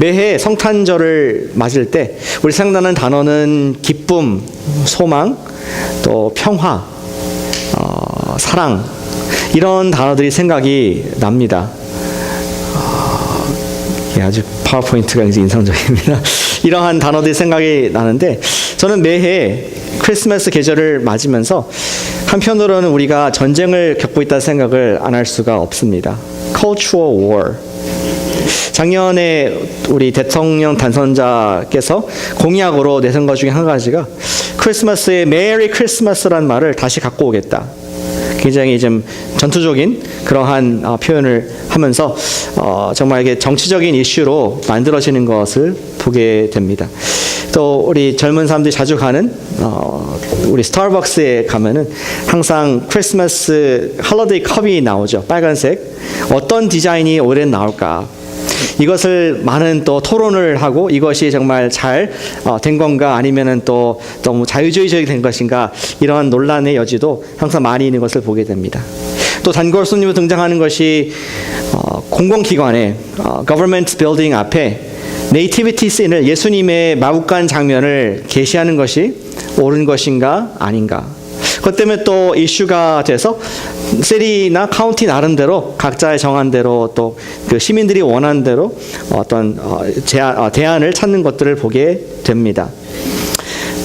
매해 성탄절을 맞을 때 우리 생각나는 단어는 기쁨, 소망, 또 평화, 사랑, 이런 단어들이 생각이 납니다. 아주 파워포인트가 굉장히 인상적입니다. 이러한 단어들이 생각이 나는데, 저는 매해 크리스마스 계절을 맞으면서 한편으로는 우리가 전쟁을 겪고 있다는 생각을 안 할 수가 없습니다. Cultural War. 작년에 우리 대통령 당선자께서 공약으로 내선 것 중에 한 가지가 크리스마스에 메리 크리스마스라는 말을 다시 갖고 오겠다. 굉장히 좀 전투적인 그러한 표현을 하면서 정말 이게 정치적인 이슈로 만들어지는 것을 보게 됩니다. 또 우리 젊은 사람들이 자주 가는 우리 스타벅스에 가면은 항상 크리스마스 홀리데이 컵이 나오죠. 빨간색. 어떤 디자인이 올해는 나올까? 이것을 많은 또 토론을 하고 이것이 정말 잘 된 건가 아니면은 또 너무 자유주의적이 된 것인가, 이러한 논란의 여지도 항상 많이 있는 것을 보게 됩니다. 또 단골 손님으로 등장하는 것이 공공기관의 government building 앞에 네이티비티 씬을, 예수님의 마국간 장면을 게시하는 것이 옳은 것인가 아닌가. 그것 때문에 또 이슈가 돼서 시리나 카운티 나름대로 각자의 정한 대로 또 그 시민들이 원하는 대로 어떤 대안을 찾는 것들을 보게 됩니다.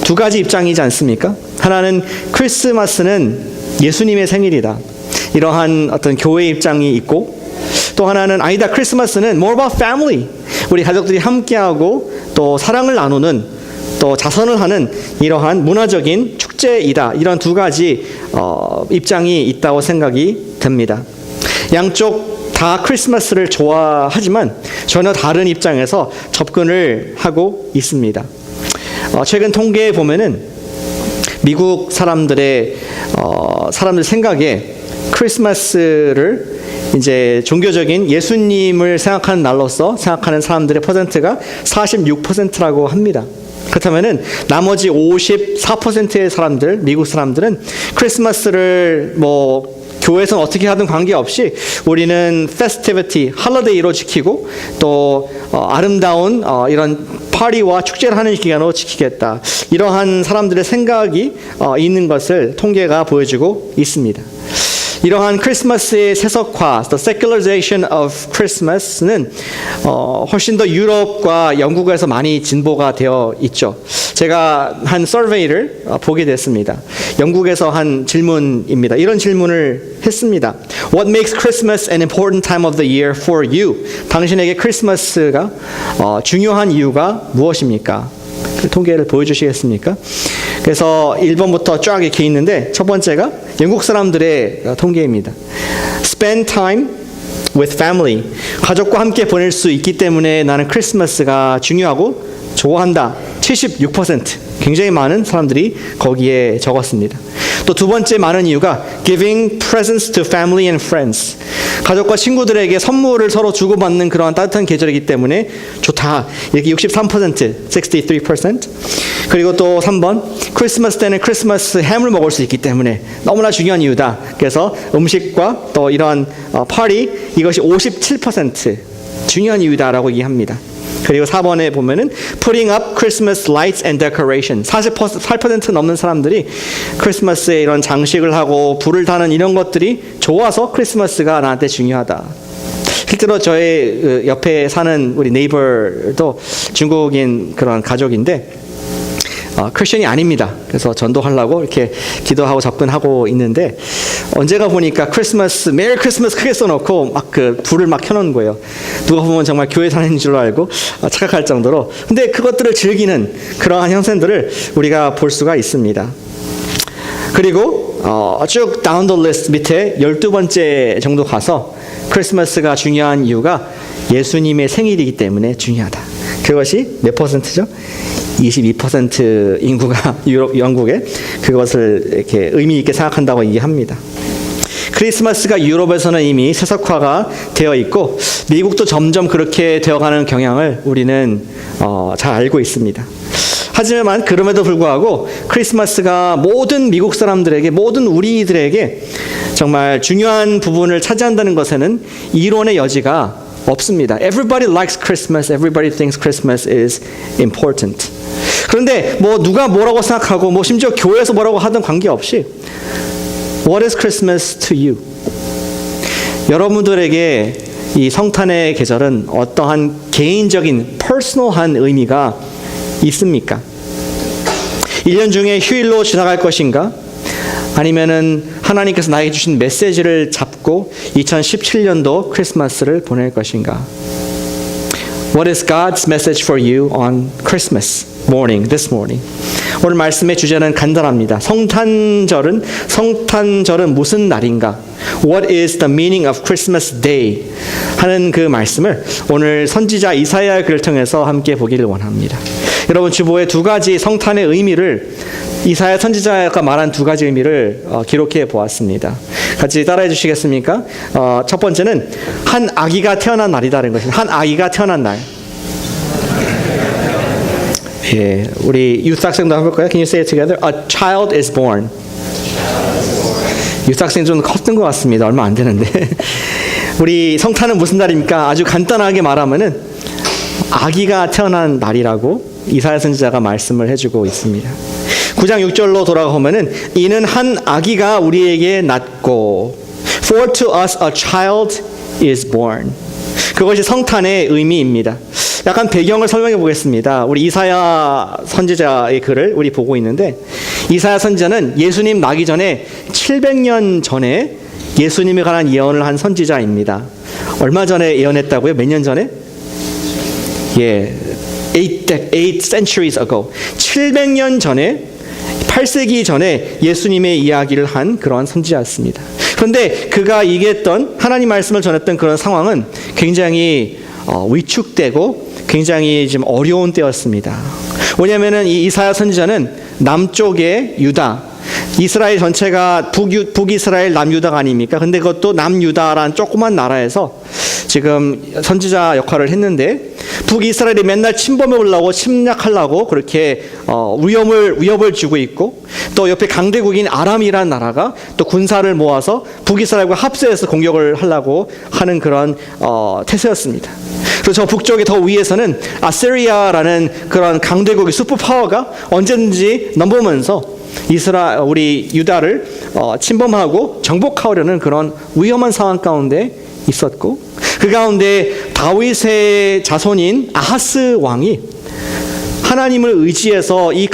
두 가지 입장이지 않습니까? 하나는 크리스마스는 예수님의 생일이다, 이러한 어떤 교회 입장이 있고, 또 하나는 아니다, 크리스마스는 more about family, 우리 가족들이 함께하고 또 사랑을 나누는, 또 자선을 하는 이러한 문화적인 축제이다, 이런 두 가지 입장이 있다고 생각이 됩니다. 양쪽 다 크리스마스를 좋아하지만 전혀 다른 입장에서 접근을 하고 있습니다. 최근 통계에 보면은 미국 사람들 생각에 크리스마스를 이제 종교적인 예수님을 생각하는 날로서 생각하는 사람들의 퍼센트가 46%라고 합니다. 그렇다면은 나머지 54%의 사람들, 미국 사람들은 크리스마스를 교회에서는 어떻게 하든 관계없이 우리는 festivity, 홀리데이로 지키고 또 아름다운 이런 파티와 축제를 하는 기간으로 지키겠다, 이러한 사람들의 생각이 있는 것을 통계가 보여주고 있습니다. 이러한 크리스마스의 세속화, the secularization of Christmas는 훨씬 더 유럽과 영국에서 많이 진보가 되어 있죠. 제가 한 서베이를 보게 됐습니다. 영국에서 한 질문입니다. 이런 질문을 했습니다. What makes Christmas an important time of the year for you? 당신에게 크리스마스가 중요한 이유가 무엇입니까? 그 통계를 보여주시겠습니까? 그래서 1번부터 쫙 이렇게 있는데, 첫 번째가 영국 사람들의 통계입니다. Spend time with family. 가족과 함께 보낼 수 있기 때문에 나는 크리스마스가 중요하고 좋아한다. 76%. 굉장히 많은 사람들이 거기에 적었습니다. 또 두 번째 많은 이유가 giving presents to family and friends. 가족과 친구들에게 선물을 서로 주고받는 그러한 따뜻한 계절이기 때문에 좋다. 이렇게 63%, 63%. 그리고 또 3번, 크리스마스 때는 크리스마스 햄을 먹을 수 있기 때문에 너무나 중요한 이유다. 그래서 음식과 또 이런 파티, 이것이 57% 중요한 이유다라고 얘기합니다. 그리고 4번에 보면은 putting up Christmas lights and decoration. 48% 넘는 사람들이 크리스마스에 이런 장식을 하고 불을 다는 이런 것들이 좋아서 크리스마스가 나한테 중요하다. 실제로 저의 옆에 사는 우리 네이버도 중국인 그런 가족인데 크리스천이 아닙니다. 그래서 전도하려고 이렇게 기도하고 접근하고 있는데, 언제가 보니까 크리스마스, 메리 크리스마스 크게 써놓고 막 그 불을 막 켜놓은 거예요. 누가 보면 정말 교회 다니는 줄 알고 착각할 정도로. 근데 그것들을 즐기는 그러한 형상들을 우리가 볼 수가 있습니다. 그리고 쭉 다운 더 리스트 밑에 12번째 정도 가서 크리스마스가 중요한 이유가 예수님의 생일이기 때문에 중요하다. 그것이 몇 퍼센트죠? 22% 인구가 영국에 그것을 이렇게 의미 있게 생각한다고 얘기합니다. 크리스마스가 유럽에서는 이미 세속화가 되어 있고 미국도 점점 그렇게 되어가는 경향을 우리는 잘 알고 있습니다. 하지만 그럼에도 불구하고 크리스마스가 모든 미국 사람들에게, 모든 우리들에게 정말 중요한 부분을 차지한다는 것에는 이론의 여지가 없습니다. Everybody likes Christmas. Everybody thinks Christmas is important. 그런데 뭐 누가 뭐라고 생각하고 뭐 심지어 교회에서 뭐라고 하든 관계없이 What is Christmas to you? 여러분들에게 이 성탄의 계절은 어떠한 개인적인 퍼스널한 의미가 있습니까? 1년 중에 휴일로 지나갈 것인가? 아니면은 하나님께서 나에게 주신 메시지를 잡고 2017년도 크리스마스를 보낼 것인가? What is God's message for you on Christmas morning, this morning? 오늘 말씀의 주제는 간단합니다. 성탄절은 무슨 날인가? What is the meaning of Christmas Day? 하는 그 말씀을 오늘 선지자 이사야의 글을 통해서 함께 보기를 원합니다. 여러분 주보에 두 가지 성탄의 의미를 이사야 선지자가 말한 두 가지 의미를 기록해 보았습니다. 같이 따라해 주시겠습니까? 첫 번째는 한 아기가 태어난 날이다라는 것입니다. 한 아기가 태어난 날. 예, 우리 유스 학생도 해볼까요? Can you say it together? A child is born. 유스 학생 좀 컸던 것 같습니다. 얼마 안 되는데. 우리 성탄은 무슨 날입니까? 아주 간단하게 말하면은 아기가 태어난 날이라고 이사야 선지자가 말씀을 해주고 있습니다. 9장 6절로 돌아가 보면은 이는 한 아기가 우리에게 낳고 For to us a child is born. 그것이 성탄의 의미입니다. 약간 배경을 설명해 보겠습니다. 우리 이사야 선지자의 글을 우리 보고 있는데 이사야 선지자는 예수님 나기 전에 700년 전에 예수님에 관한 예언을 한 선지자입니다. 얼마 전에 예언했다고요? 몇 년 전에? 예, 8 centuries ago. 700년 전에 8세기 전에 예수님의 이야기를 한 그러한 선지자였습니다. 그런데 그가 얘기했던 하나님 말씀을 전했던 그런 상황은 굉장히 위축되고 굉장히 좀 어려운 때였습니다. 왜냐하면은 이 이사야 선지자는 남쪽의 유다, 이스라엘 전체가 북이스라엘 남유다가 아닙니까? 근데 그것도 남유다라는 조그만 나라에서 지금 선지자 역할을 했는데 북이스라엘이 맨날 침범해 오려고 침략하려고 그렇게 위협을 주고 있고 또 옆에 강대국인 아람이라는 나라가 또 군사를 모아서 북이스라엘과 합세해서 공격을 하려고 하는 그런 태세였습니다. 그래서 저 북쪽의 더 위에서는 아시리아라는 그런 강대국의 슈퍼파워가 언제든지 넘보면서 우리 유다를 침범하고 정복하려는 그런 위험한 상황 가운데 있었고 그 가운데 다윗의 자손인 아하스 왕이 하나님을 의지해서 이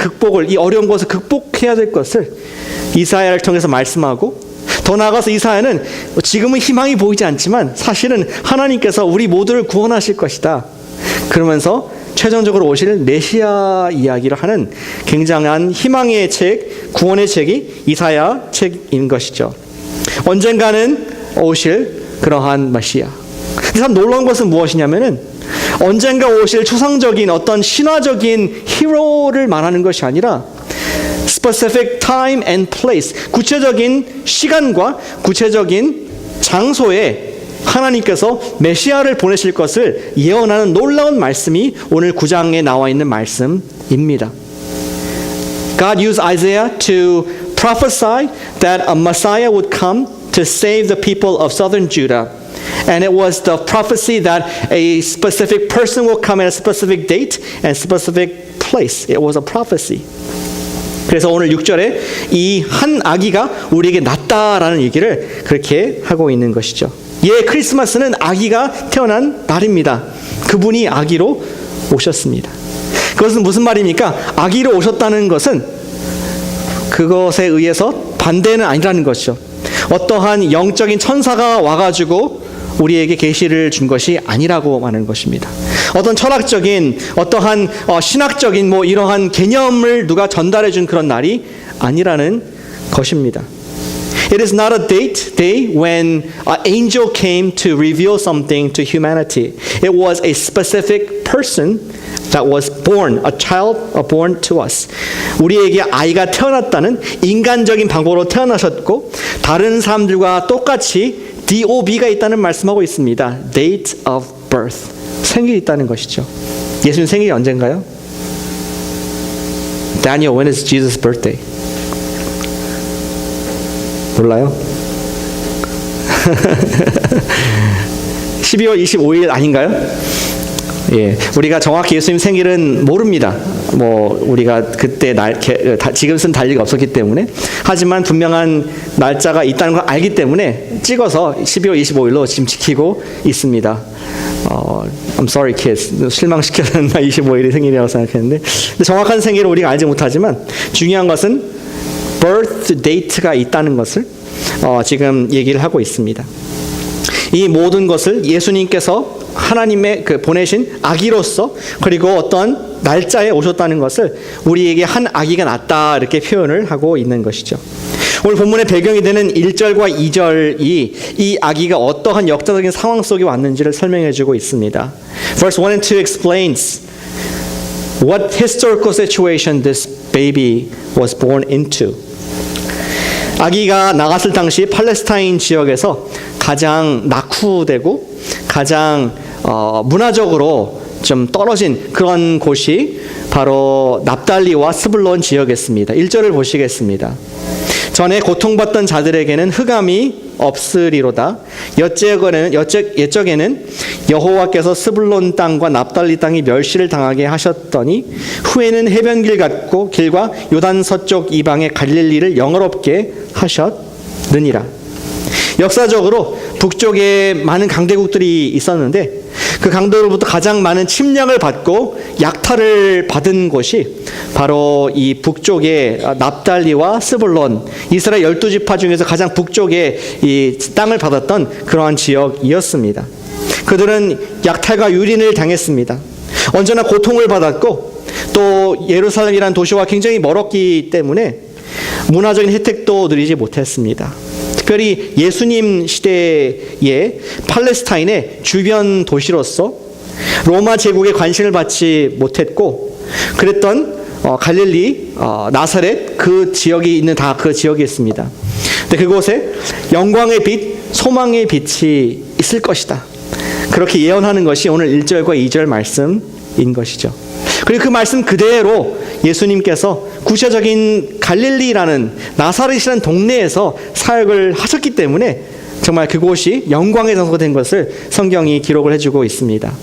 어려운 것을 극복해야 될 것을 이사야를 통해서 말씀하고 더 나아가서 이사야는 지금은 희망이 보이지 않지만 사실은 하나님께서 우리 모두를 구원하실 것이다. 그러면서 최종적으로 오실 메시아 이야기를 하는 굉장한 희망의 책, 구원의 책이 이사야 책인 것이죠. 언젠가는 오실 그러한 메시아. 참 놀라운 것은 무엇이냐면은 언젠가 오실 추상적인 어떤 신화적인 히로를 말하는 것이 아니라 specific time and place, 구체적인 시간과 구체적인 장소에 하나님께서 메시아를 보내실 것을 예언하는 놀라운 말씀이 오늘 9장에 나와 있는 말씀입니다. God used Isaiah to prophesy that a Messiah would come to save the people of southern Judah. And it was the prophecy that a specific person will come at a specific date and specific place. It was a prophecy. 그래서 오늘 6절에 이 한 아기가 우리에게 낳았다라는 얘기를 그렇게 하고 있는 것이죠. 예, 크리스마스는 아기가 태어난 날입니다. 그분이 아기로 오셨습니다. 그것은 무슨 말입니까? 아기로 오셨다는 것은 그것에 의해서 반대는 아니라는 것이죠. 어떠한 영적인 천사가 와가지고 우리에게 계시를 준 것이 아니라고 하는 것입니다. 어떤 철학적인 어떠한 신학적인 이러한 개념을 누가 전달해 준 그런 날이 아니라는 것입니다. It is not a day when an angel came to reveal something to humanity. It was a specific person that was born, a child born to us. 우리에게 아이가 태어났다는 인간적인 방법으로 태어나셨고 다른 사람들과 똑같이 DOB가 있다는 말씀하고 있습니다. Date of birth. 생일이 있다는 것이죠. 예수님 생일이 언젠가요? Daniel, when is Jesus' birthday? 몰라요? 12월 25일 아닌가요? 예, 우리가 정확히 예수님 생일은 모릅니다. 뭐 우리가 그때 지금 쓴 달리가 없었기 때문에. 하지만 분명한 날짜가 있다는 걸 알기 때문에 찍어서 12월 25일로 지금 지키고 있습니다. I'm sorry kids, 실망시켜서 나 25일이 생일이라고 생각했는데, 근데 정확한 생일을 우리가 알지 못하지만 중요한 것은 birth date가 있다는 것을 지금 얘기를 하고 있습니다. 이 모든 것을 예수님께서 하나님의 보내신 아기로서, 그리고 어떤 날짜에 오셨다는 것을 우리에게 한 아기가 낳았다, 이렇게 표현을 하고 있는 것이죠. 오늘 본문의 배경이 되는 1절과 2절이 이 아기가 어떠한 역사적인 상황 속에 왔는지를 설명해 주고 있습니다. Verse 1 and 2 explains what historical situation this baby was born into. 아기가 나갔을 당시 팔레스타인 지역에서 가장 낙후되고 가장 문화적으로 좀 떨어진 그런 곳이 바로 납달리와 스불론 지역이었습니다. 1절을 보시겠습니다. 전에 고통받던 자들에게는 흑암이 없으리로다. 옛적에는 여호와께서 스불론 땅과 납달리 땅이 멸시를 당하게 하셨더니 후에는 해변길 같고 길과 요단 서쪽 이방의 갈릴리를 영화롭게 하셨느니라. 역사적으로 북쪽에 많은 강대국들이 있었는데 그 강도로부터 가장 많은 침략을 받고 약탈을 받은 곳이 바로 이 북쪽의 납달리와 스불론, 이스라엘 12지파 중에서 가장 북쪽에 이 땅을 받았던 그러한 지역이었습니다. 그들은 약탈과 유린을 당했습니다. 언제나 고통을 받았고 또 예루살렘이라는 도시와 굉장히 멀었기 때문에 문화적인 혜택도 누리지 못했습니다. 특별히 예수님 시대의 팔레스타인의 주변 도시로서 로마 제국에 관심을 받지 못했고, 그랬던 갈릴리, 나사렛 그 지역이 있는 다 그 지역이었습니다. 근데 그곳에 영광의 빛, 소망의 빛이 있을 것이다. 그렇게 예언하는 것이 오늘 1절과 2절 말씀인 것이죠. 그리고 그 말씀 그대로 예수님께서 구체적인 갈릴리라는 나사렛이라는 동네에서 사역을 하셨기 때문에 정말 그곳이 영광의 장소가 된 것을 성경이 기록을 해주고 있습니다.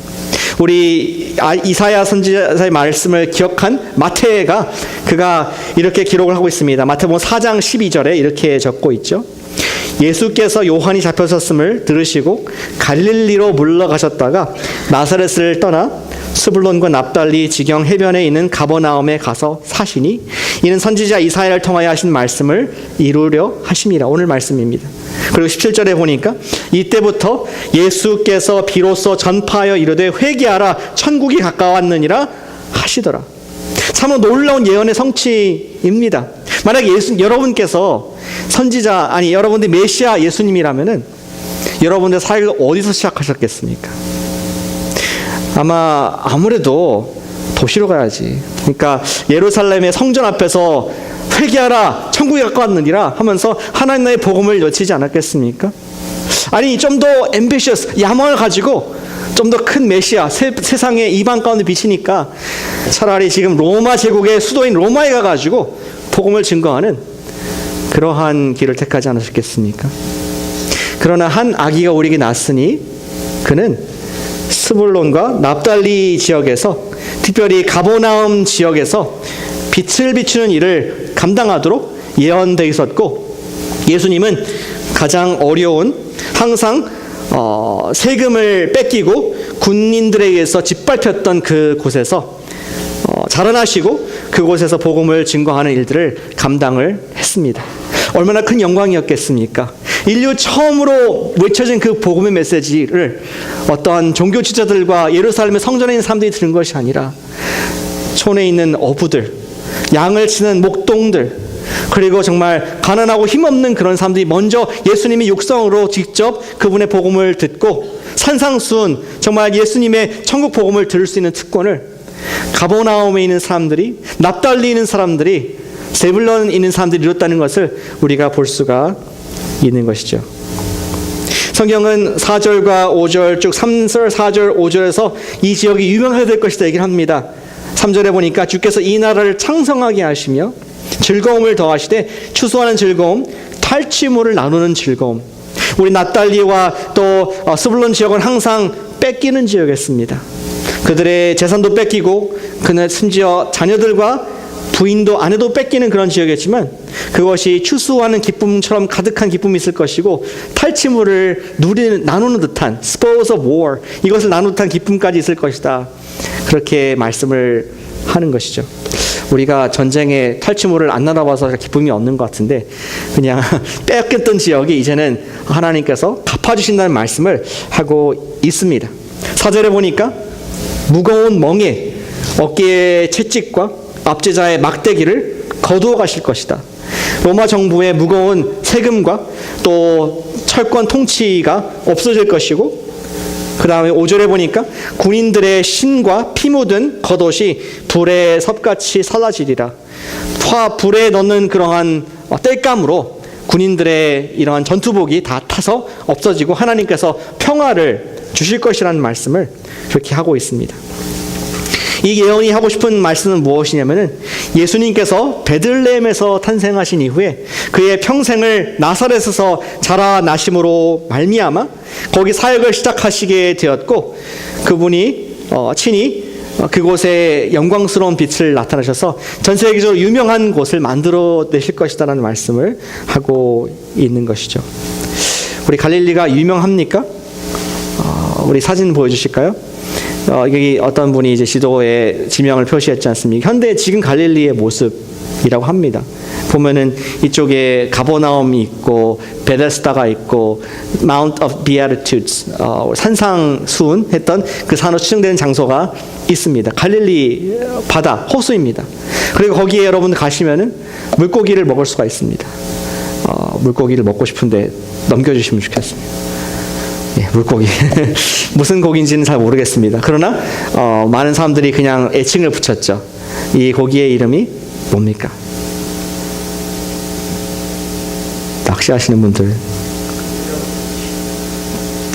우리 이사야 선지자의 말씀을 기억한 마태가 그가 이렇게 기록을 하고 있습니다. 마태복음 4장 12절에 이렇게 적고 있죠. 예수께서 요한이 잡혔었음을 들으시고 갈릴리로 물러가셨다가 나사렛을 떠나 스불론과 납달리 지경 해변에 있는 가버나움에 가서 사시니 이는 선지자 이사야를 통하여 하신 말씀을 이루려 하심이라. 오늘 말씀입니다. 그리고 17절에 보니까 이때부터 예수께서 비로소 전파하여 이르되 회개하라 천국이 가까웠느니라 하시더라. 참 놀라운 예언의 성취입니다. 만약에 여러분께서 선지자, 아니 여러분들 메시아 예수님이라면은 여러분들 사역을 어디서 시작하셨겠습니까? 아무래도 도시로 가야지. 그러니까 예루살렘의 성전 앞에서 회개하라 천국이 가까웠느니라 하면서 하나님 나라의 복음을 외치지 않았겠습니까? 아니 좀 더 ambitious, 야망을 가지고 좀 더 큰 메시아, 세상의 이방 가운데 비치니까 차라리 지금 로마 제국의 수도인 로마에 가가지고 복음을 증거하는 그러한 길을 택하지 않으셨겠습니까? 그러나 한 아기가 우리에게 낳았으니 그는 스불론과 납달리 지역에서, 특별히 가버나움 지역에서 빛을 비추는 일을 감당하도록 예언되어 있었고, 예수님은 가장 어려운, 항상 세금을 뺏기고 군인들에 의해서 짓밟혔던 그 곳에서 자라나시고 그곳에서 복음을 증거하는 일들을 감당을 했습니다. 얼마나 큰 영광이었겠습니까? 인류 처음으로 외쳐진 그 복음의 메시지를 어떠한 종교 지도자들과 예루살렘의 성전에 있는 사람들이 들은 것이 아니라 촌에 있는 어부들, 양을 치는 목동들, 그리고 정말 가난하고 힘없는 그런 사람들이 먼저 예수님의 육성으로 직접 그분의 복음을 듣고 산상수훈, 정말 예수님의 천국 복음을 들을 수 있는 특권을 가버나움에 있는 사람들이, 납달리 있는 사람들이, 세불론에 있는 사람들이 이뤘다는 것을 우리가 볼 수가 있는 것이죠. 성경은 4절과 5절, 쭉 3절, 4절, 5절에서 이 지역이 유명하게 될 것이다 얘기를 합니다. 3절에 보니까 주께서 이 나라를 창성하게 하시며 즐거움을 더하시되 추수하는 즐거움, 탈취물을 나누는 즐거움. 우리 납달리와 또 스불론 지역은 항상 뺏기는 지역이었습니다. 그들의 재산도 뺏기고 그는 심지어 자녀들과 부인도 아내도 뺏기는 그런 지역이었지만 그것이 추수하는 기쁨처럼 가득한 기쁨이 있을 것이고 탈취물을 나누는 듯한 spoils of war, 이것을 나누는 듯한 기쁨까지 있을 것이다. 그렇게 말씀을 하는 것이죠. 우리가 전쟁에 탈취물을 안 나눠봐서 기쁨이 없는 것 같은데 그냥 뺏겼던 지역이 이제는 하나님께서 갚아주신다는 말씀을 하고 있습니다. 4절에 보니까 무거운 멍에 어깨의 채찍과 압제자의 막대기를 거두어 가실 것이다. 로마 정부의 무거운 세금과 또 철권 통치가 없어질 것이고 그 다음에 5절에 보니까 군인들의 신과 피 묻은 겉옷이 불에 섭같이 살라지리라. 불에 넣는 그러한 땔감으로 군인들의 이러한 전투복이 다 타서 없어지고 하나님께서 평화를 주실 것이라는 말씀을 그렇게 하고 있습니다. 이 예언이 하고 싶은 말씀은 무엇이냐면은 예수님께서 베들레헴에서 탄생하신 이후에 그의 평생을 나사렛에서 자라나심으로 말미암아 거기 사역을 시작하시게 되었고 그분이 친히 그곳에 영광스러운 빛을 나타나셔서 전 세계적으로 유명한 곳을 만들어내실 것이다라는 말씀을 하고 있는 것이죠. 우리 갈릴리가 유명합니까? 우리 사진 보여주실까요? 여기 어떤 분이 이제 지도에 지명을 표시했지 않습니까? 현대 지금 갈릴리의 모습이라고 합니다. 보면은 이쪽에 가버나움이 있고 베데스다가 있고 Mount of Beatitudes, 산상수훈 했던 그 산으로 추정되는 장소가 있습니다. 갈릴리 바다 호수입니다. 그리고 거기에 여러분 가시면은 물고기를 먹을 수가 있습니다. 물고기를 먹고 싶은데 넘겨주시면 좋겠습니다. 예, 물고기 무슨 고기인지는 잘 모르겠습니다. 그러나 많은 사람들이 그냥 애칭을 붙였죠. 이 고기의 이름이 뭡니까? 낚시하시는 분들,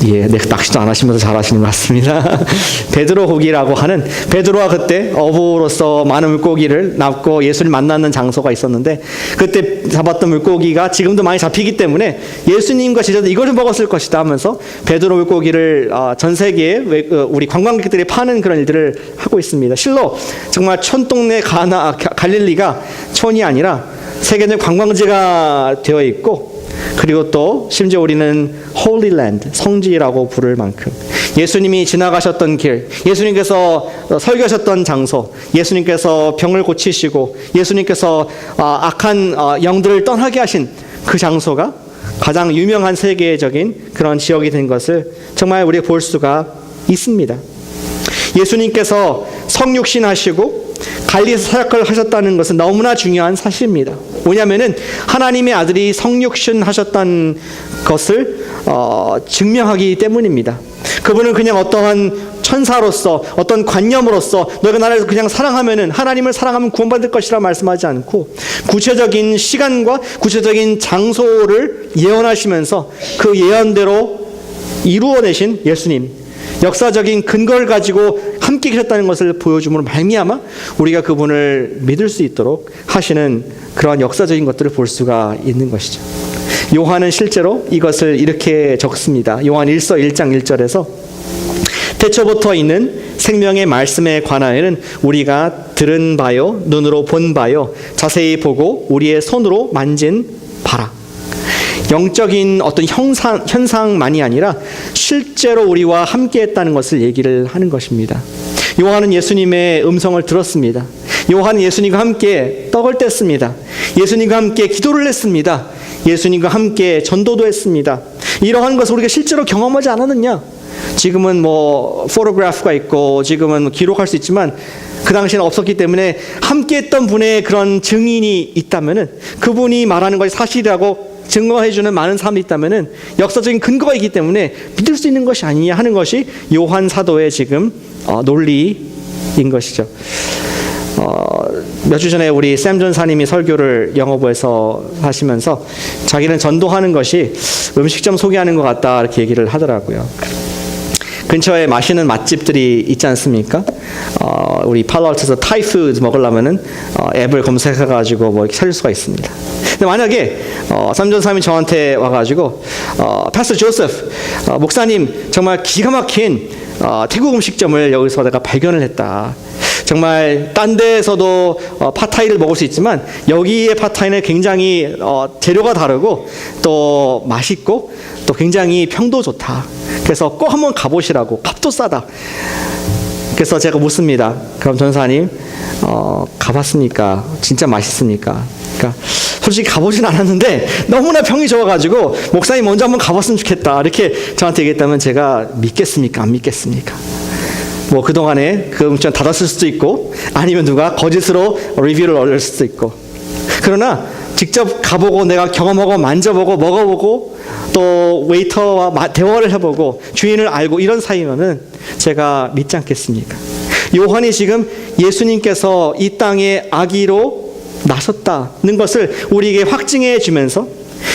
예, 낚시도 안 하시면서 잘 하시는 것 같습니다. 베드로 고기라고 하는, 베드로가 그때 어부로서 많은 물고기를 납고 예수를 만나는 장소가 있었는데 그때 잡았던 물고기가 지금도 많이 잡히기 때문에 예수님과 제자들 이거를 먹었을 것이다 하면서 베드로 물고기를 전 세계에 우리 관광객들이 파는 그런 일들을 하고 있습니다. 실로 정말 촌동네 갈릴리가 촌이 아니라 세계적 관광지가 되어 있고 그리고 또 심지어 우리는 Holy Land, 성지라고 부를 만큼 예수님이 지나가셨던 길, 예수님께서 설교하셨던 장소, 예수님께서 병을 고치시고 예수님께서 악한 영들을 떠나게 하신 그 장소가 가장 유명한 세계적인 그런 지역이 된 것을 정말 우리가 볼 수가 있습니다. 예수님께서 성육신 하시고 갈릴리에서 사역을 하셨다는 것은 너무나 중요한 사실입니다. 왜냐하면은 하나님의 아들이 성육신 하셨다는 것을 증명하기 때문입니다. 그분은 그냥 어떠한 천사로서 어떤 관념으로서 너희가 나를 그냥 사랑하면은 하나님을 사랑하면 구원받을 것이라 말씀하지 않고 구체적인 시간과 구체적인 장소를 예언하시면서 그 예언대로 이루어내신 예수님, 역사적인 근거를 가지고 함께 계셨다는 것을 보여줌으로 말미암아 우리가 그분을 믿을 수 있도록 하시는 그러한 역사적인 것들을 볼 수가 있는 것이죠. 요한은 실제로 이것을 이렇게 적습니다. 요한 1서 1장 1절에서 태초부터 있는 생명의 말씀에 관하여는 우리가 들은 바요 눈으로 본 바요 자세히 보고 우리의 손으로 만진 바라. 영적인 어떤 현상만이 아니라 실제로 우리와 함께 했다는 것을 얘기를 하는 것입니다. 요한은 예수님의 음성을 들었습니다. 요한은 예수님과 함께 떡을 뗐습니다. 예수님과 함께 기도를 했습니다. 예수님과 함께 전도도 했습니다. 이러한 것을 우리가 실제로 경험하지 않았느냐? 지금은 포토그래프가 있고 지금은 기록할 수 있지만 그 당시에는 없었기 때문에 함께 했던 분의 그런 증인이 있다면은 그분이 말하는 것이 사실이라고 증거해주는 많은 사람이 있다면은 역사적인 근거가 있기 때문에 믿을 수 있는 것이 아니냐 하는 것이 요한 사도의 지금 논리인 것이죠. 몇 주 전에 우리 샘 전사님이 설교를 영어부에서 하시면서 자기는 전도하는 것이 음식점 소개하는 것 같다 이렇게 얘기를 하더라고요. 근처에 맛있는 맛집들이 있지 않습니까? 우리 팔로알토에서 타이푸드 먹으려면은 앱을 검색해가지고 이렇게 찾을 수가 있습니다. 근데 만약에 3전3이 저한테 와가지고 파스터 조세프 목사님 정말 기가 막힌 태국 음식점을 여기서 내가 발견을 했다. 정말 딴 데에서도 팟타이를 먹을 수 있지만 여기의 팟타이는 굉장히 재료가 다르고 또 맛있고 또 굉장히 평도 좋다. 그래서 꼭 한번 가보시라고. 값도 싸다. 그래서 제가 묻습니다. 그럼 전사님 가봤습니까? 진짜 맛있습니까? 그러니까 솔직히 가보진 않았는데 너무나 평이 좋아가지고 목사님 먼저 한번 가봤으면 좋겠다. 이렇게 저한테 얘기했다면 제가 믿겠습니까? 안 믿겠습니까? 뭐 그동안에 그 음식점 닫았을 수도 있고 아니면 누가 거짓으로 리뷰를 올릴 수도 있고, 그러나 직접 가보고 내가 경험하고 만져보고 먹어보고 또 웨이터와 대화를 해보고 주인을 알고 이런 사이면은 제가 믿지 않겠습니까? 요한이 지금 예수님께서 이 땅에 아기로 나섰다는 것을 우리에게 확증해 주면서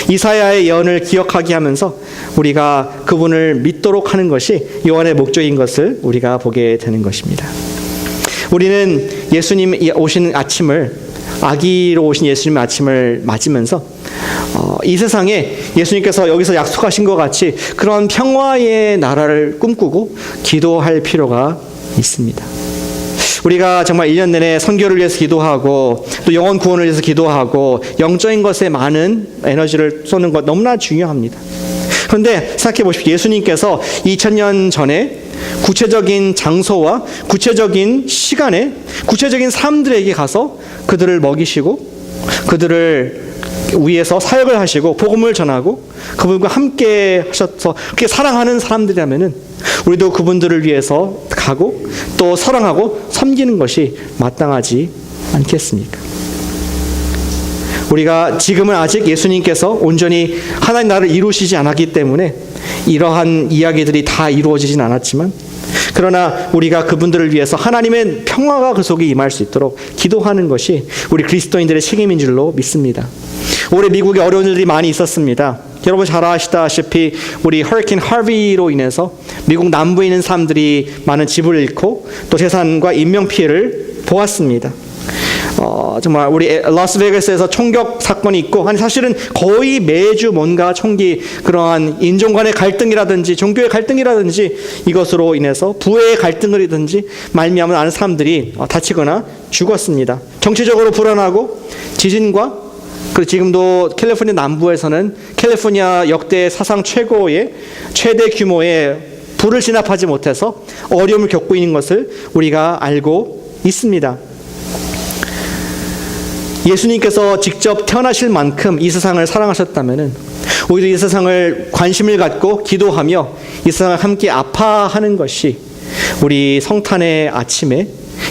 이사야의 예언을 기억하게 하면서 우리가 그분을 믿도록 하는 것이 요한의 목적인 것을 우리가 보게 되는 것입니다. 우리는 예수님 오시는 아침을, 아기로 오신 예수님의 아침을 맞으면서 이 세상에 예수님께서 여기서 약속하신 것 같이 그런 평화의 나라를 꿈꾸고 기도할 필요가 있습니다. 우리가 정말 1년 내내 선교를 위해서 기도하고 또 영혼 구원을 위해서 기도하고 영적인 것에 많은 에너지를 쏟는 것 너무나 중요합니다. 그런데 생각해 보십시오. 예수님께서 2000년 전에 구체적인 장소와 구체적인 시간에 구체적인 사람들에게 가서 그들을 먹이시고 그들을 위해서 사역을 하시고 복음을 전하고 그분과 함께 하셔서 그렇게 사랑하는 사람들이라면은 우리도 그분들을 위해서 가고 또 사랑하고 섬기는 것이 마땅하지 않겠습니까? 우리가 지금은 아직 예수님께서 온전히 하나님 나라를 이루시지 않았기 때문에 이러한 이야기들이 다 이루어지진 않았지만, 그러나 우리가 그분들을 위해서 하나님의 평화가 그 속에 임할 수 있도록 기도하는 것이 우리 그리스도인들의 책임인 줄로 믿습니다. 올해 미국에 어려운 일들이 많이 있었습니다. 여러분 잘 아시다시피 우리 허리케인 하비로 인해서 미국 남부에 있는 사람들이 많은 집을 잃고 또 재산과 인명피해를 보았습니다. 정말 우리 라스베가스에서 총격 사건이 있고, 아니 사실은 거의 매주 뭔가 그러한 인종 간의 갈등이라든지 종교의 갈등이라든지 이것으로 인해서 부의 갈등이라든지 말미암아 많은 사람들이 다치거나 죽었습니다. 정치적으로 불안하고 지진과 그리고 지금도 캘리포니아 남부에서는 캘리포니아 역대 사상 최대 규모의 불을 진압하지 못해서 어려움을 겪고 있는 것을 우리가 알고 있습니다. 예수님께서 직접 태어나실 만큼 이 세상을 사랑하셨다면 우리도 이 세상을 관심을 갖고 기도하며 이 세상을 함께 아파하는 것이 우리 성탄의 아침에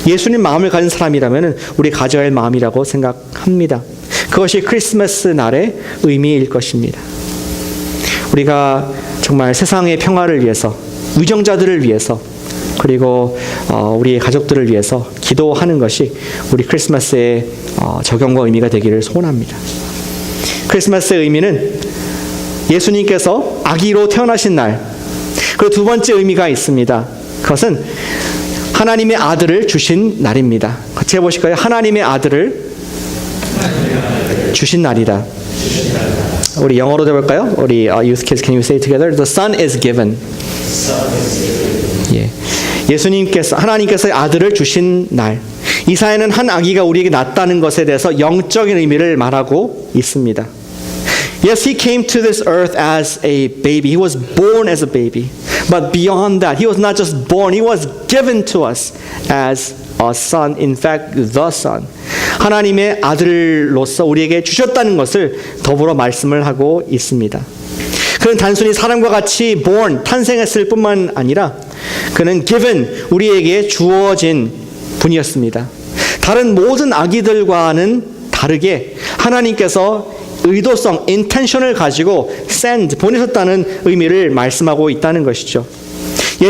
예수님 마음을 가진 사람이라면 우리 가져야 할 마음이라고 생각합니다. 그것이 크리스마스 날의 의미일 것입니다. 우리가 정말 세상의 평화를 위해서, 위정자들을 위해서, 그리고 우리의 가족들을 위해서 기도하는 것이 우리 크리스마스의 적용과 의미가 되기를 소원합니다. 크리스마스의 의미는 예수님께서 아기로 태어나신 날, 그리고 두 번째 의미가 있습니다. 그것은 하나님의 아들을 주신 날입니다. 같이 해보실까요? 하나님의 아들을 주신 날이다. 우리 영어로 해볼까요? 우리 youth kids, can you say together? The Son is given. 예. 예수님께서, 하나님께서 아들을 주신 날. 이사야는 한 아기가 우리에게 낳았다는 것에 대해서 영적인 의미를 말하고 있습니다. Yes, he came to this earth as a baby. He was born as a baby. But beyond that, he was not just born, he was given to us as a son. In fact, the son. 하나님의 아들로서 우리에게 주셨다는 것을 더불어 말씀을 하고 있습니다. 그는 단순히 사람과 같이 born, 탄생했을 뿐만 아니라 그는 given, 우리에게 주어진 분이었습니다. 다른 모든 아기들과는 다르게 하나님께서 의도성, intention을 가지고 send, 보내셨다는 의미를 말씀하고 있다는 것이죠.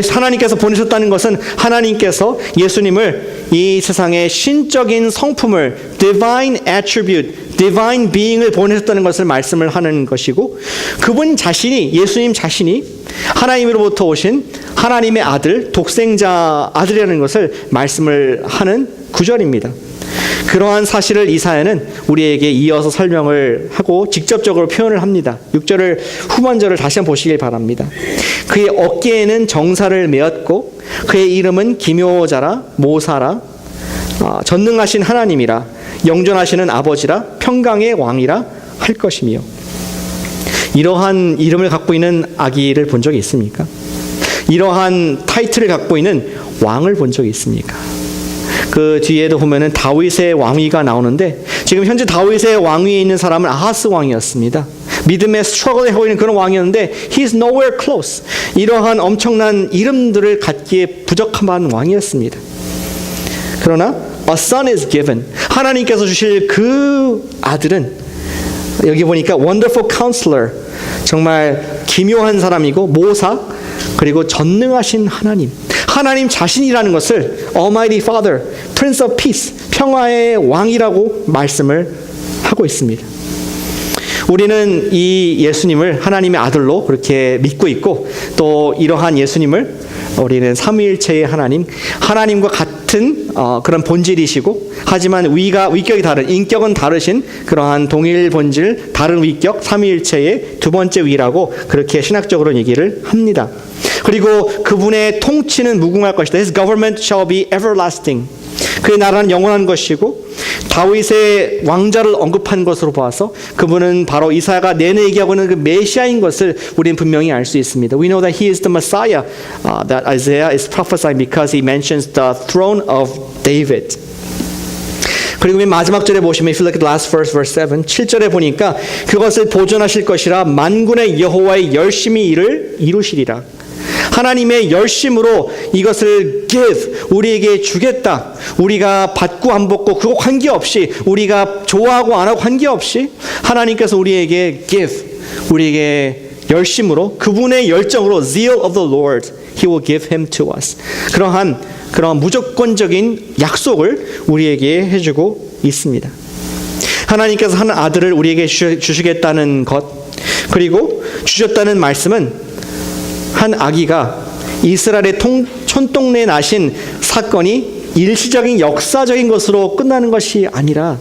하나님께서 보내셨다는 것은 하나님께서 예수님을 이 세상의 신적인 성품을, divine attribute, divine being을 보내셨다는 것을 말씀을 하는 것이고, 그분 자신이, 예수님 자신이 하나님으로부터 오신 하나님의 아들, 독생자 아들이라는 것을 말씀을 하는 구절입니다. 그러한 사실을 이사야는 우리에게 이어서 설명을 하고 직접적으로 표현을 합니다. 6절을 후반절을 다시 한번 보시길 바랍니다. 그의 어깨에는 정사를 메었고 그의 이름은 기묘자라 모사라 전능하신 하나님이라 영존하시는 아버지라 평강의 왕이라 할 것이며. 이러한 이름을 갖고 있는 아기를 본 적이 있습니까? 이러한 타이틀을 갖고 있는 왕을 본 적이 있습니까? 그 뒤에도 보면은 다윗의 왕위가 나오는데 지금 현재 다윗의 왕위에 있는 사람은 아하스 왕이었습니다. 믿음의 스트러글을 하고 있는 그런 왕이었는데 He's nowhere close. 이러한 엄청난 이름들을 갖기에 부적합한 왕이었습니다. 그러나 A son is given. 하나님께서 주실 그 아들은 여기 보니까 Wonderful Counselor, 정말 기묘한 사람이고 모사, 그리고 전능하신 하나님, 하나님 자신이라는 것을 Almighty Father, Prince of Peace, 평화의 왕이라고 말씀을 하고 있습니다. 우리는 이 예수님을 하나님의 아들로 그렇게 믿고 있고, 또 이러한 예수님을 우리는 삼위일체의 하나님, 하나님과 같은 그런 본질이시고, 하지만 위격이 다른, 인격은 다르신 그러한 동일 본질, 다른 위격, 삼위일체의 두 번째 위라고 그렇게 신학적으로 얘기를 합니다. 그리고 그분의 통치는 무궁할 것이다. His government shall be everlasting. 그의 나라는 영원한 것이고, 다윗의 왕자를 언급한 것으로 봐서 그분은 바로 이사야가 내내 얘기하고 있는 그 메시아인 것을 우리는 분명히 알 수 있습니다. We know that he is the Messiah that Isaiah is prophesying because he mentions the throne of David. 그리고 맨 마지막 절에 보시면 if you look at the last verse, verse 7, 7절에 보니까 그것을 보존하실 것이라 만군의 여호와의 열심히 이를 이루시리라. 하나님의 열심으로 이것을 give, 우리에게 주겠다. 우리가 받고 안 받고 그거 관계없이, 우리가 좋아하고 안 하고 관계없이 하나님께서 우리에게 give, 우리에게 열심으로, 그분의 열정으로 zeal of the Lord, He will give him to us. 그러한 무조건적인 약속을 우리에게 해주고 있습니다. 하나님께서 한 아들을 우리에게 주시겠다는 것, 그리고 주셨다는 말씀은 한 아기가 이스라엘의 촌동네에 나신 사건이 일시적인 역사적인 것으로 끝나는 것이 아니라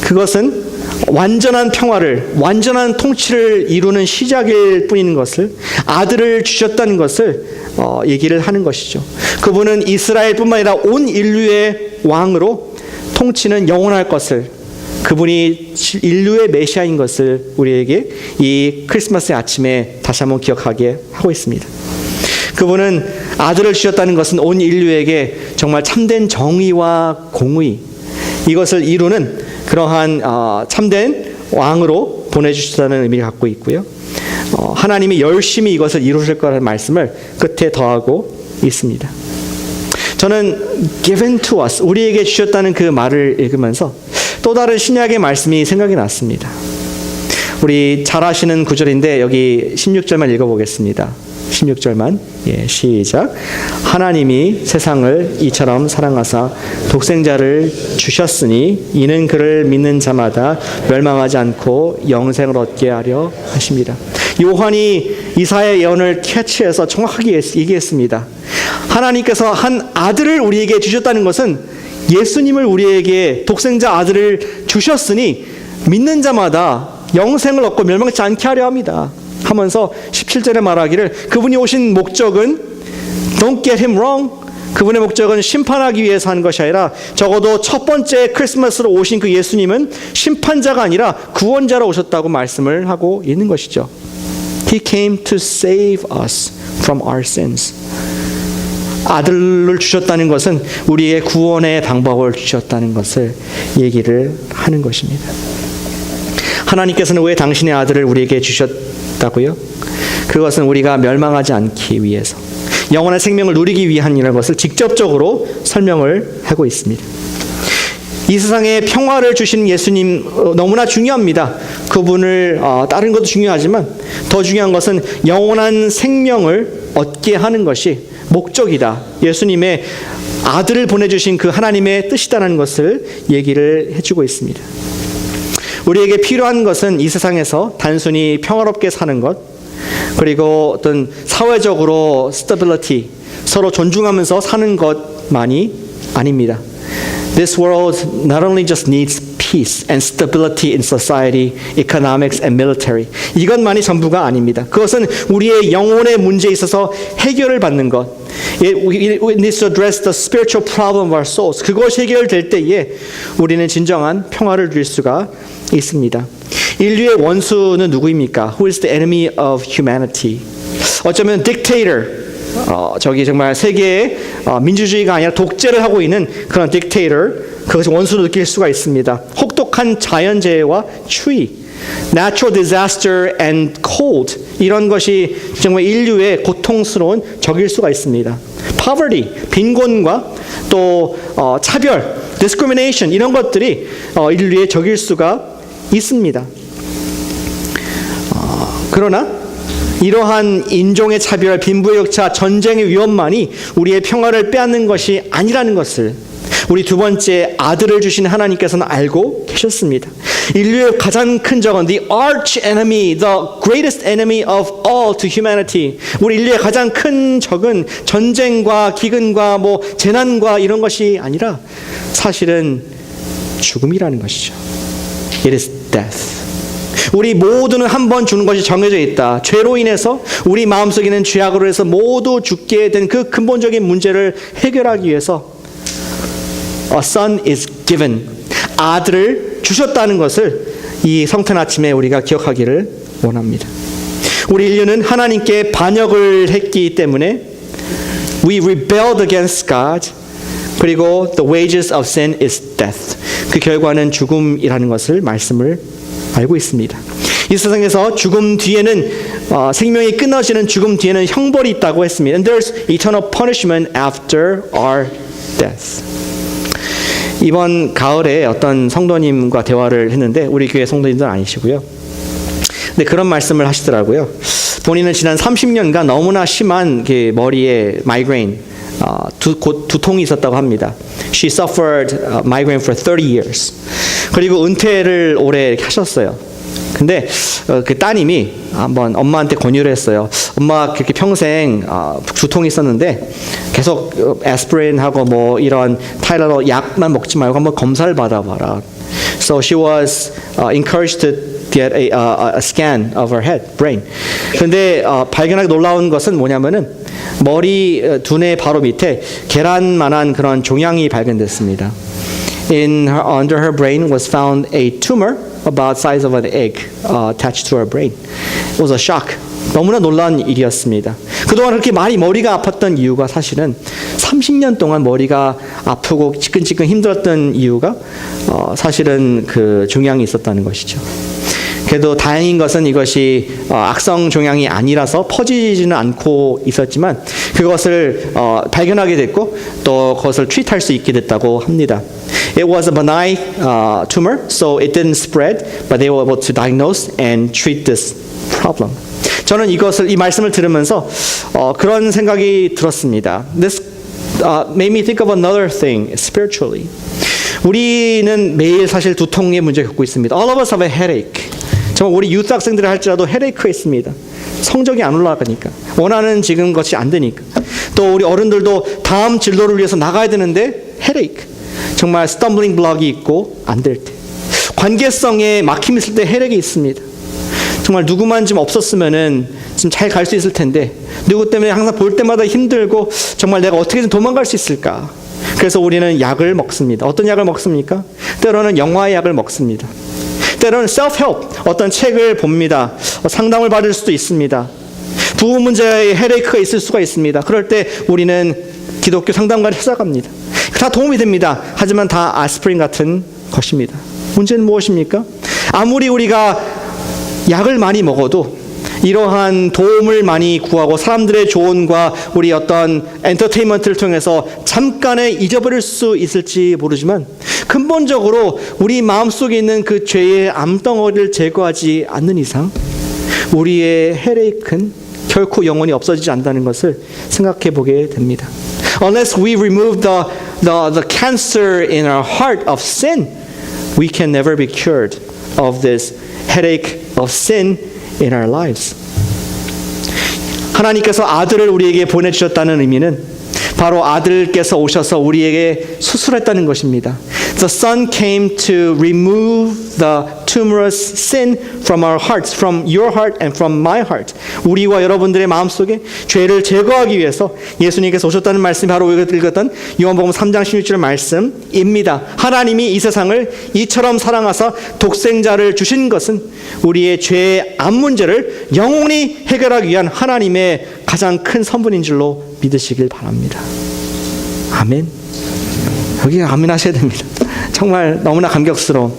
그것은 완전한 평화를, 완전한 통치를 이루는 시작일 뿐인 것을, 아들을 주셨다는 것을 얘기를 하는 것이죠. 그분은 이스라엘뿐만 아니라 온 인류의 왕으로 통치는 영원할 것을, 그분이 인류의 메시아인 것을 우리에게 이 크리스마스의 아침에 다시 한번 기억하게 하고 있습니다. 그분은 아들을 주셨다는 것은 온 인류에게 정말 참된 정의와 공의, 이것을 이루는 그러한 참된 왕으로 보내주셨다는 의미를 갖고 있고요. 하나님이 열심히 이것을 이루실 거라는 말씀을 끝에 더하고 있습니다. 저는 given to us, 우리에게 주셨다는 그 말을 읽으면서 또 다른 신약의 말씀이 생각이 났습니다. 우리 잘 아시는 구절인데 여기 16절만 읽어보겠습니다. 16절만, 시작. 하나님이 세상을 이처럼 사랑하사 독생자를 주셨으니 이는 그를 믿는 자마다 멸망하지 않고 영생을 얻게 하려 하십니다. 요한이 이사야의 예언을 캐치해서 정확하게 얘기했습니다. 하나님께서 한 아들을 우리에게 주셨다는 것은 예수님을 우리에게 독생자 아들을 주셨으니 믿는 자마다 영생을 얻고 멸망치 않게 하려 합니다 하면서 17절에 말하기를, 그분이 오신 목적은 Don't get him wrong, 그분의 목적은 심판하기 위해서 한 것이 아니라, 적어도 첫 번째 크리스마스로 오신 그 예수님은 심판자가 아니라 구원자로 오셨다고 말씀을 하고 있는 것이죠. He came to save us from our sins. 아들을 주셨다는 것은 우리의 구원의 방법을 주셨다는 것을 얘기를 하는 것입니다. 하나님께서는 왜 당신의 아들을 우리에게 주셨다고요? 그것은 우리가 멸망하지 않기 위해서, 영원한 생명을 누리기 위함이라는 것을 직접적으로 설명을 하고 있습니다. 이 세상에 평화를 주시는 예수님 너무나 중요합니다. 그분을 다른 것도 중요하지만 더 중요한 것은 영원한 생명을 얻게 하는 것이 목적이다. 예수님의 아들을 보내주신 그 하나님의 뜻이다라는 것을 얘기를 해주고 있습니다. 우리에게 필요한 것은 이 세상에서 단순히 평화롭게 사는 것, 그리고 어떤 사회적으로 스테빌리티, 서로 존중하면서 사는 것만이 아닙니다. This world not only just needs peace and stability in society, economics and military. 이것만이 전부가 아닙니다. 그것은 우리의 영혼의 문제에 있어서 해결을 받는 것. It needs to address the spiritual problem of our souls. 그것이 해결될 때에 우리는 진정한 평화를 누릴 수가 있습니다. 인류의 원수는 누구입니까? Who is the enemy of humanity? 어쩌면 dictator, 저기 정말 세계의 민주주의가 아니라 독재를 하고 있는 그런 dictator, 그것이 원수로 느낄 수가 있습니다. 혹독한 자연재해와 추위, natural disaster and cold, 이런 것이 정말 인류의 고통스러운 적일 수가 있습니다. poverty, 빈곤과 또 차별, discrimination, 이런 것들이 인류의 적일 수가 있습니다. 그러나 이러한 인종의 차별, 빈부의 격차, 전쟁의 위험만이 우리의 평화를 빼앗는 것이 아니라는 것을 우리 두 번째 아들을 주신 하나님께서는 알고 계셨습니다. 인류의 가장 큰 적은 the arch enemy, the greatest enemy of all to humanity. 우리 인류의 가장 큰 적은 전쟁과 기근과 뭐 재난과 이런 것이 아니라 사실은 죽음이라는 것이죠. It is death. 우리 모두는 한 번 죽는 것이 정해져 있다. 죄로 인해서 우리 마음속에 있는 죄악으로 해서 모두 죽게 된 그 근본적인 문제를 해결하기 위해서 A son is given. 아들을 주셨다는 것을 이 성탄 아침에 우리가 기억하기를 원합니다. 우리 인류는 하나님께 반역을 했기 때문에 We rebelled against God. 그리고 the wages of sin is death. 그 결과는 죽음이라는 것을 말씀을 알고 있습니다. 이 세상에서 죽음 뒤에는 생명이 끊어지는 죽음 뒤에는 형벌이 있다고 했습니다. And there's eternal punishment after our death. 이번 가을에 어떤 성도님과 대화를 했는데 우리 교회 성도님들은 아니시고요. 근데 그런 말씀을 하시더라고요. 본인은 지난 30년간 너무나 심한 머리에 마이그레인, 두통이 있었다고 합니다. She suffered migraine for 30 years. 그리고 은퇴를 올해 하셨어요. 근데 그 따님이 한번 엄마한테 권유를 했어요. 엄마 그렇게 평생 두통이 있었는데 계속 에스피린하고 뭐 이런 타이레놀 약만 먹지 말고 한번 검사를 받아봐라. So she was encouraged to get a scan of her head, brain. 근데 발견하기 놀라운 것은 뭐냐면은 머리 두뇌 바로 밑에 계란만한 그런 종양이 발견됐습니다. Under her brain was found a tumor about the size of an egg attached to her brain. It was a shock. 너무나 놀라운 일이었습니다. 그동안 그렇게 많이 머리가 아팠던 이유가 사실은 30년 동안 머리가 아프고 지끈지끈 힘들었던 이유가 사실은 그 종양이 있었다는 것이죠. 그래도 다행인 것은 이것이 악성 종양이 아니라서 퍼지지는 않고 있었지만 그것을 발견하게 됐고 또 그것을 트리트할 수 있게 됐다고 합니다. It was a benign tumor, so it didn't spread, but they were able to diagnose and treat this problem. 저는 이 말씀을 들으면서 그런 생각이 들었습니다. This made me think of another thing spiritually. 우리는 매일 사실 두통의 문제 겪고 있습니다. All of us have a headache. 정말 우리 유스 학생들이 할지라도 헤데이크가 있습니다. 성적이 안 올라가니까. 원하는 지금 것이 안 되니까. 또 우리 어른들도 다음 진로를 위해서 나가야 되는데 헤데이크. 정말 스텀블링 블럭이 있고 안 될 때. 관계성에 막힘이 있을 때 헤데이크가 있습니다. 정말 누구만 좀 없었으면은 좀 잘 갈 수 있을 텐데 누구 때문에 항상 볼 때마다 힘들고 정말 내가 어떻게든 도망갈 수 있을까. 그래서 우리는 약을 먹습니다. 어떤 약을 먹습니까? 때로는 영화의 약을 먹습니다. 때로는 self-help, 어떤 책을 봅니다. 상담을 받을 수도 있습니다. 부부 문제에 헤데이크가 있을 수가 있습니다. 그럴 때 우리는 기독교 상담가를 찾아갑니다. 다 도움이 됩니다. 하지만 다 아스피린 같은 것입니다. 문제는 무엇입니까? 아무리 우리가 약을 많이 먹어도 이러한 도움을 많이 구하고 사람들의 조언과 우리 어떤 엔터테인먼트를 통해서 잠깐에 잊어버릴 수 있을지 모르지만 근본적으로 우리 마음속에 있는 그 죄의 암덩어리를 제거하지 않는 이상 우리의 헤데이크는 결코 영원히 없어지지 않는다는 것을 생각해 보게 됩니다. Unless we remove the cancer in our heart of sin, we can never be cured of this headache of sin in our lives. 하나님께서 아들을 우리에게 보내주셨다는 의미는 바로 아들께서 오셔서 우리에게 수술했다는 것입니다. The Son came to remove the tumorous sin from our hearts, from your heart and from my heart. 우리와 여러분들의 마음속에 죄를 제거하기 위해서 예수님께서 오셨다는 말씀이 바로 우리가 읽었던 요한복음 3장 16절 말씀입니다. 하나님이 이 세상을 이처럼 사랑하사 독생자를 주신 것은 우리의 죄의 앞 문제를 영원히 해결하기 위한 하나님의 가장 큰 선분인 줄로 믿으시길 바랍니다. 아멘. 여기 아멘 하셔야 됩니다. 정말 너무나 감격스러운,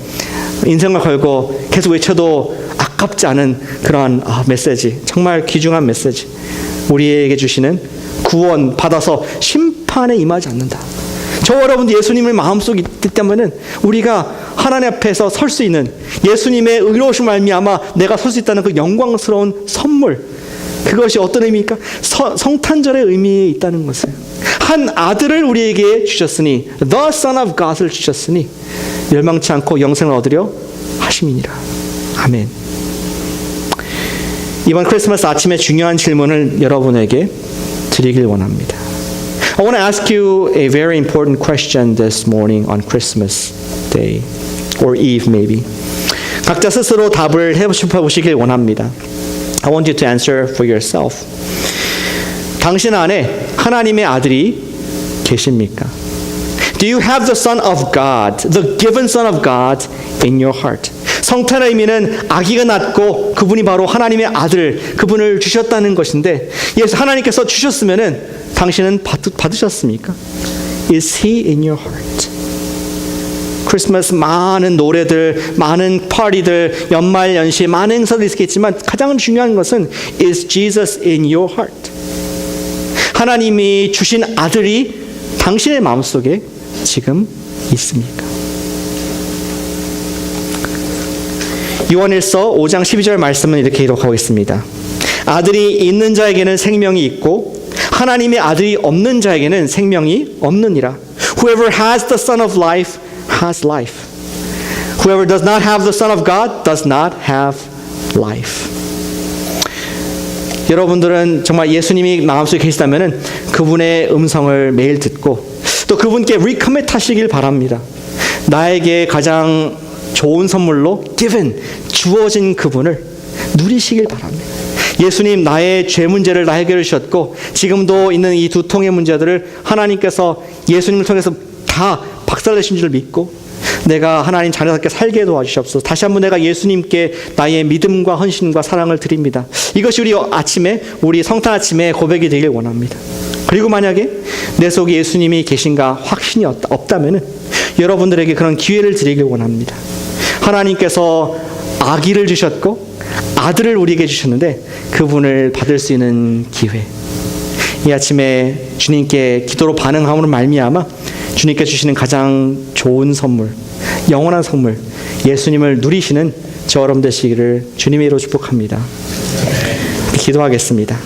인생을 걸고 계속 외쳐도 아깝지 않은 그러한 메시지, 정말 귀중한 메시지. 우리에게 주시는 구원 받아서 심판에 임하지 않는다. 저 여러분도 예수님을 마음속에 있기 때문에 우리가 하나님 앞에서 설 수 있는, 예수님의 의로우심 말미암아 내가 설 수 있다는 그 영광스러운 선물, 그것이 어떤 의미입니까? 성탄절의 의미에 있다는 것을, 한 아들을 우리에게 주셨으니, The Son of God을 주셨으니 멸망치 않고 영생을 얻으려 하심이니라. 아멘. 이번 크리스마스 아침에 중요한 질문을 여러분에게 드리길 원합니다. I want to ask you a very important question this morning on Christmas Day or Eve maybe. 각자 스스로 답을 해보시길 원합니다. I want you to answer for yourself. 당신 안에 하나님의 아들이 계십니까? Do you have the Son of God, the given Son of God in your heart? 성탄의 의미는 아기가 낳고 그분이 바로 하나님의 아들, 그분을 주셨다는 것인데, 예수 하나님께서 주셨으면은 당신은 받으셨습니까? Is He in your heart? 크리스마스 많은 노래들, 많은 파티들, 연말 연시 많은 행사들이 있겠지만 가장 중요한 것은 Is Jesus in your heart? 하나님이 주신 아들이 당신의 마음속에 지금 있습니까? 요한일서 5장 12절 말씀은 이렇게 기록하고 있습니다. 아들이 있는 자에게는 생명이 있고 하나님의 아들이 없는 자에게는 생명이 없느니라. Whoever has the Son of life has life. Whoever does not have the Son of God does not have life. 여러분들은 정말 예수님이 마음속에 계시다면 그분의 음성을 매일 듣고 또 그분께 리커밋 하시길 바랍니다. 나에게 가장 좋은 선물로 given, 주어진 그분을 누리시길 바랍니다. 예수님, 나의 죄 문제를 다 해결해 주셨고 지금도 있는 이 두통의 문제들을 하나님께서 예수님을 통해서 다 박살내신 줄 믿고 내가 하나님 자녀답게 살게 도와주시옵소서. 다시 한번 내가 예수님께 나의 믿음과 헌신과 사랑을 드립니다. 이것이 우리 성탄 아침에 고백이 되길 원합니다. 그리고 만약에 내 속에 예수님이 계신가 확신이 없다면 여러분들에게 그런 기회를 드리길 원합니다. 하나님께서 아기를 주셨고 아들을 우리에게 주셨는데 그분을 받을 수 있는 기회. 이 아침에 주님께 기도로 반응함으로 말미암아 주님께 주시는 가장 좋은 선물, 영원한 선물, 예수님을 누리시는 저 여러분 되시기를 주님의 이름으로 축복합니다. 기도하겠습니다.